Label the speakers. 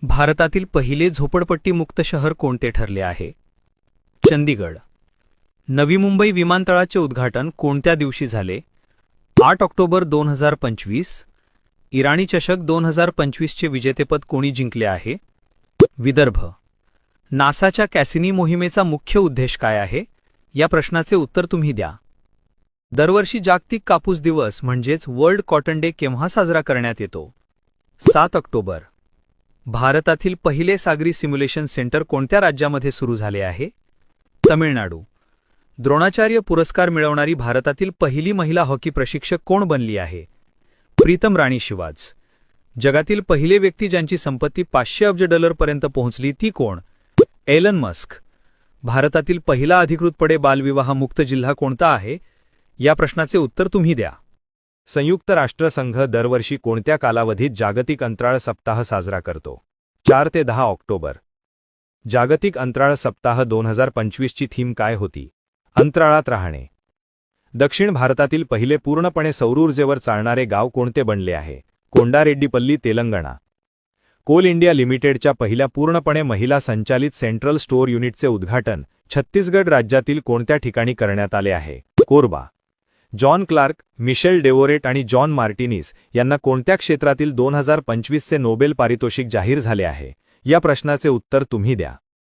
Speaker 1: भारतातील पहिले झोपडपट्टी शहर कोणते ठरले आहे? चंदीगड. नवी मुंबई विमानतळाचे उद्घाटन कोणत्या दिवशी झाले? 8 ऑक्टोबर 2025. इराणी चषक 2025 चे विजेतेपद कोणी जिंकले आहे? विदर्भ. नासाच्या कॅसिनी मोहिमेचा मुख्य उद्देश काय आहे? या प्रश्नाचे उत्तर तुम्ही द्या. दरवर्षी जागतिक कापूस दिवस म्हणजेच वर्ल्ड कॉटन डे केव्हा साजरा करण्यात येतो? 7 ऑक्टोबर. भारतातील पहिले सागरी सिम्युलेशन सेंटर कोणत्या राज्यामध्ये सुरू झाले आहे? तमिळनाडू. द्रोणाचार्य पुरस्कार मिळवणारी भारतातील पहिली महिला हॉकी प्रशिक्षक कोण बनली आहे? प्रीतम राणी शिवाज. जगातील पहिले व्यक्ती ज्यांची संपत्ती 500 अब्ज डॉलरपर्यंत पोहोचली ती कोण? Elon Musk. भारतातील पहिला अधिकृतपणे बालविवाह मुक्त जिल्हा कोणता आहे? या प्रश्नाचे उत्तर तुम्ही द्या.
Speaker 2: संयुक्त राष्ट्रसंघ दरवर्षी कोणत्या कालावधीत जागतिक अंतराळ सप्ताह साजरा करतो? 4 ते 10 ऑक्टोबर. जागतिक अंतराळ सप्ताह 2025 ची थीम काय होती? अंतराळात राहणे. दक्षिण भारतातील पहिले पूर्णपणे सौरऊर्जेवर चालणारे गाव कोणते बनले आहे? कोंडारेड्डीपल्ली, तेलंगणा. कोल इंडिया लिमिटेडच्या पहिल्या पूर्णपणे महिला संचालित सेंट्रल स्टोअर युनिटचे उद्घाटन छत्तीसगड राज्यातील कोणत्या ठिकाणी करण्यात आले आहे? कोरबा. जॉन क्लार्क, मिशेल डेवोरेट आणि जॉन मार्टिनीस यांना कोणत्या क्षेत्रातील 2025 चे नोबेल पारितोषिक जाहीर झाले आहे? या प्रश्नाचे उत्तर तुम्ही द्या.